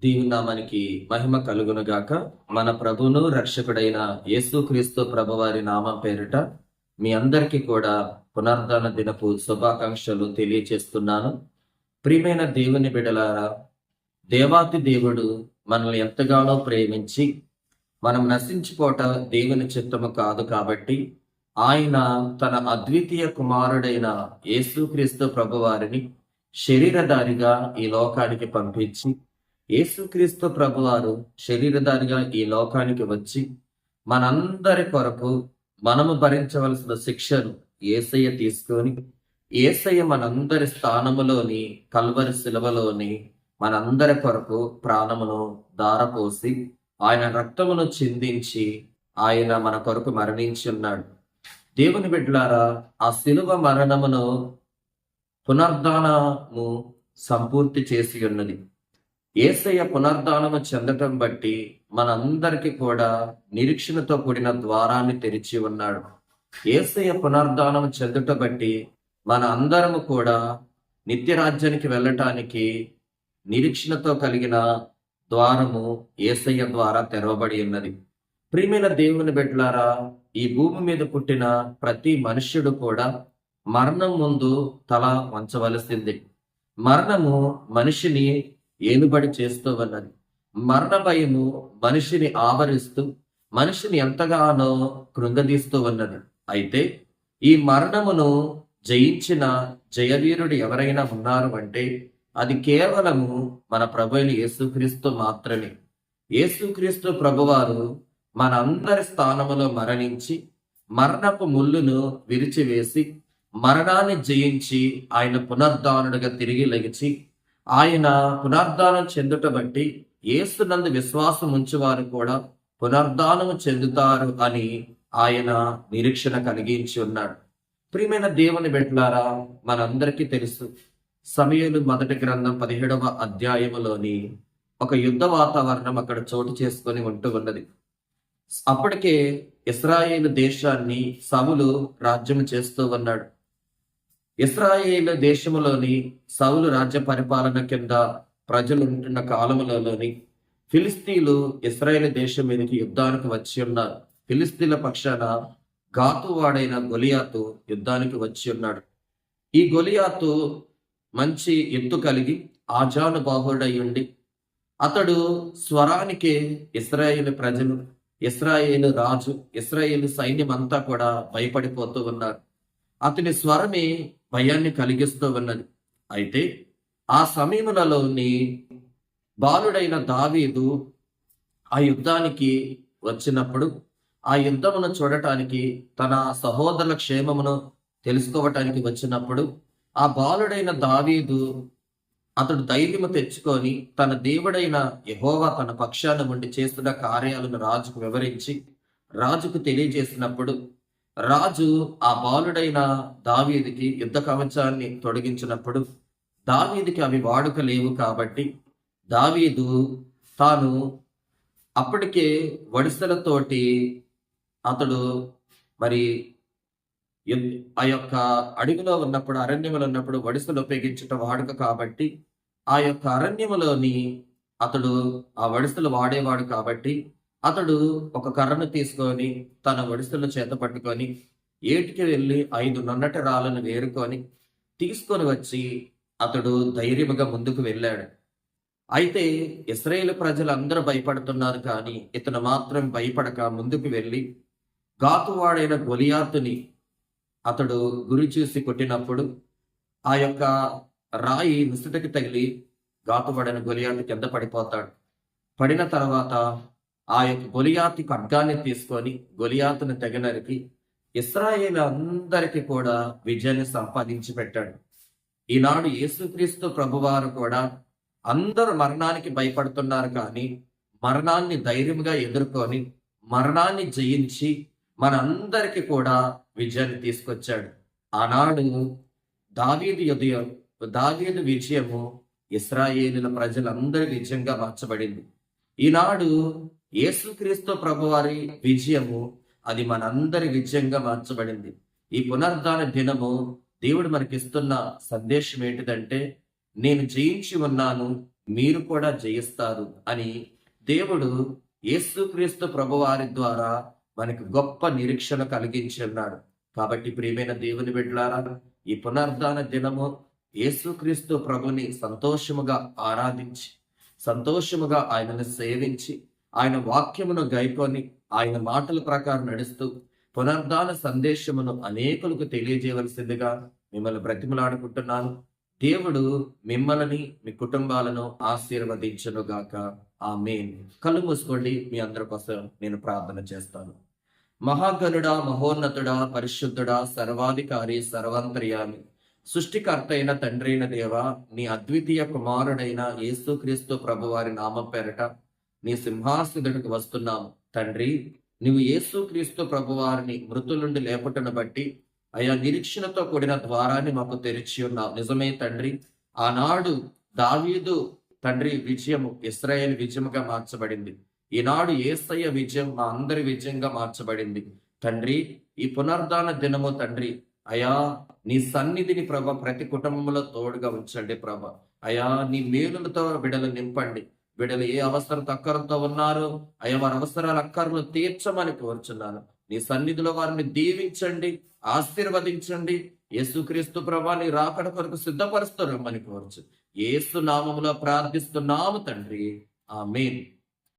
దేవునామానికి మహిమ కలుగునుగాక. మన ప్రభువును రక్షకుడైన యేసుక్రీస్తు ప్రభువారి నామం పేరిట మీ అందరికీ కూడా పునర్ధాన దినపు శుభాకాంక్షలు తెలియచేస్తున్నాను. ప్రియమైన దేవుని బిడలారా, దేవాతి దేవుడు మనల్ని ఎంతగానో ప్రేమించి మనం నశించిపోట దేవుని చిత్తము కాదు కాబట్టి ఆయన తన అద్వితీయ కుమారుడైన యేసుక్రీస్తు ప్రభువారిని శరీరధారిగా ఈ లోకానికి పంపించి, యేసుక్రీస్తు ప్రభువారు శరీరధారిగా ఈ లోకానికి వచ్చి మనందరి కొరకు మనము భరించవలసిన శిక్షను యేసయ్య తీసుకొని, యేసయ్య మనందరి స్థానములోని కల్వరి శిలువలోని మనందరి కొరకు ప్రాణమును దారపోసి ఆయన రక్తమును చిందించి ఆయన మన కొరకు మరణించి ఉన్నాడు. దేవుని బిడ్డలారా, ఆ శిలువ మరణమును పునర్ధానము సంపూర్తి చేసి ఉన్నది. యేసయ్య పునర్ధానము చెందటం బట్టి మనందరికి కూడా నిరీక్షణతో కూడిన ద్వారాన్ని తెరిచి ఉన్నాడు. యేసయ్య పునర్ధానము చెందుట బట్టి మన అందరము కూడా నిత్యరాజ్యానికి వెళ్ళటానికి నిరీక్షణతో కలిగిన ద్వారము యేసయ్య ద్వారా తెరవబడి ఉన్నది. ప్రియమైన దేవుని బిడ్డలారా, ఈ భూమి మీద పుట్టిన ప్రతి మనుష్యుడు కూడా మరణం ముందు తల వంచవలసింది. మరణము మనిషిని ఏలుబడి చేస్తూ ఉన్నది. మరణ భయము మనిషిని ఆవరిస్తూ మనిషిని ఎంతగానో కృంగదీస్తూ ఉన్నది. అయితే ఈ మరణమును జయించిన జయవీరుడు ఎవరైనా ఉన్నారు అంటే అది కేవలము మన ప్రభువైన యేసుక్రీస్తు మాత్రమే. యేసుక్రీస్తు ప్రభువారు మన అందరి స్థానములో మరణించి మరణపు ముళ్ళును విరిచివేసి మరణాన్ని జయించి ఆయన పునర్ధానుడిగా తిరిగి లెగిచి ఆయన పునర్ధానం చెందుట బట్టి యేసునందు విశ్వాసం ఉంచువారు కూడా పునర్ధానము చెందుతారు అని ఆయన నిరీక్షణ కలిగించి ఉన్నాడు. ప్రియమైన దేవుని బిడ్డలారా, మనందరికీ తెలుసు, సమూయేలు మొదటి గ్రంథం 17వ అధ్యాయములోని ఒక యుద్ధ వాతావరణం అక్కడ చోటు చేసుకొని ఉంటూ ఉన్నది. అప్పటికే ఇశ్రాయేలు దేశాన్ని సౌలు రాజ్యం చేస్తూ ఉన్నాడు. ఇశ్రాయేలు దేశములోని సౌలు రాజ్య పరిపాలన కింద ప్రజలు ఉంటున్న కాలములలోని ఫిలిస్తీన్లు ఇశ్రాయేలు దేశం మీదకి యుద్ధానికి వచ్చి ఉన్నారు. ఫిలిస్తీన్ల పక్షాన గాతువాడైన గొలియాతు యుద్ధానికి వచ్చి ఉన్నాడు. ఈ గొలియాతు మంచి ఎత్తు కలిగి ఆజానుబాహుడై ఉండి అతడు స్వరానికి ఇశ్రాయేలు ప్రజలు, ఇశ్రాయేలు రాజు, ఇశ్రాయేలు సైన్యం అంతా కూడా భయపడిపోతూ ఉన్నారు. అతని స్వరమే భయాన్ని కలిగిస్తూ ఉన్నది. అయితే ఆ సమయములలోని బాలుడైన దావీదు ఆ యుద్ధానికి వచ్చినప్పుడు, ఆ యుద్ధమును చూడటానికి, తన సహోదరుల క్షేమమును తెలుసుకోవటానికి వచ్చినప్పుడు ఆ బాలుడైన దావీదు అతడు ధైర్యము తెచ్చుకొని తన దేవుడైన యెహోవా తన పక్షాన ఉండి చేస్తున్న కార్యాలను రాజుకు వివరించి రాజుకు తెలియజేసినప్పుడు రాజు ఆ బాలుడైన దావీదుకి యుద్ధ కవచాన్ని తొడిగించినప్పుడు దావీదుకి అవి వాడుక లేవు కాబట్టి దావీదు తాను అప్పటికే వడిసెలతోటి అతడు మరి ఆ యొక్క అడవిలో ఉన్నప్పుడు, అరణ్యములో ఉన్నప్పుడు వడిసెలు ఉపయోగించటం వాడుక కాబట్టి ఆ యొక్క అరణ్యములోని అతడు ఆ వడిసెలు వాడేవాడు కాబట్టి అతడు ఒక కర్రను తీసుకొని తన వడిసెలు చేత పట్టుకొని ఏటికి వెళ్ళి 5 నున్నటి రాళ్ళను వేరుకొని తీసుకొని వచ్చి అతడు ధైర్యముగా ముందుకు వెళ్ళాడు. అయితే ఇశ్రాయేలు ప్రజలందరూ భయపడుతున్నారు, కానీ ఇతను మాత్రం భయపడక ముందుకు వెళ్ళి గాతువాడైన గొలియాతుని అతడు గురి చూసి కొట్టినప్పుడు ఆ యొక్క రాయి నుసుటకి తగిలి గాతువాడైన గొలియాతు కింద పడిపోతాడు. పడిన తర్వాత ఆ యొక్క గొలియాతు ఖడ్గాన్ని తీసుకొని గొలియాతుని తెగ నరికి ఇశ్రాయేలు అందరికీ కూడా విజయాన్ని సంపాదించి పెట్టాడు. ఈనాడు యేసుక్రీస్తు ప్రభువారు కూడా అందరూ మరణానికి భయపడుతున్నారు, కానీ మరణాన్ని ధైర్యంగా ఎదుర్కొని మరణాన్ని జయించి మనందరికీ కూడా విజయాన్ని తీసుకొచ్చాడు. ఆనాడు దావీదు విజయము ఇశ్రాయేలుల ప్రజలందరి విజయంగా మార్చబడింది. ఈనాడు యేసుక్రీస్తు ప్రభువారి విజయము అది మనందరి విజయంగా మార్చబడింది. ఈ పునర్ధాన దినము దేవుడు మనకిస్తున్న సందేశం ఏంటిదంటే, నేను జయించి ఉన్నాను, మీరు కూడా జయిస్తారు అని దేవుడు యేసుక్రీస్తు ప్రభువారి ద్వారా మనకు గొప్ప నిరీక్షణ కలిగించి ఉన్నాడు. కాబట్టి ప్రియమైన దేవుని బిడ్డలారా, ఈ పునరుద్ధాన దినము యేసుక్రీస్తు ప్రభుని సంతోషముగా ఆరాధించి, సంతోషముగా ఆయనను సేవించి, ఆయన వాక్యమును గైకొని, ఆయన మాటల ప్రకారం నడుస్తూ పునరుద్ధాన సందేశమును అనేకులకు తెలియజేయవలసిందిగా మిమ్మల్ని బ్రతిమలాడుకుంటున్నాను. దేవుడు మిమ్మల్ని, మీ కుటుంబాలను ఆశీర్వదించునుగాక. ఆమేన్. కళ్ళు మూసుకోండి. మీ అందరి కోసం నేను ప్రార్థన చేస్తాను. మహాగణుడా, మహోన్నతుడా, పరిశుద్ధుడా, సర్వాధికారి, సర్వాంతర్యామి, సృష్టికర్త అయిన తండ్రి అయిన దేవ, నీ అద్వితీయ కుమారుడైన యేసుక్రీస్తు ప్రభువారి నామం పేరట నీ సింహాసనుడికి వస్తున్నాము. తండ్రి, నువ్వు యేసుక్రీస్తు ప్రభువారిని మృతుల నుండి లేపటను బట్టి అయా నిరీక్షణతో కూడిన ద్వారాన్ని మాకు తెరిచి ఉన్నావు. నిజమే తండ్రి, ఆనాడు దావీదు తండ్రి విజయము ఇశ్రాయేలు విజయముగా మార్చబడింది. ఈనాడు యేసయ్య విజయం మా అందరి విజయంగా మార్చబడింది. తండ్రి, ఈ పునరుద్ధాన దినము తండ్రి అయా నీ సన్నిధిని ప్రభ ప్రతి కుటుంబంలో తోడుగా ఉంచండి ప్రభ. అయా నీ మేలులతో బిడలు నింపండి. బిడలు ఏ అవసరం అక్కరతో ఉన్నారో అయా వారి అవసరాల అక్కర్లు తీర్చమని కోరుచున్నాను. నీ సన్నిధిలో వారిని దీవించండి, ఆశీర్వదించండి. యేసుక్రీస్తు ప్రభా నీ రాకడ కొరకు సిద్ధపరుస్తున్నామని కోరుచు యేసు నామములో ప్రార్థిస్తున్నాము తండ్రి. ఆమేన్.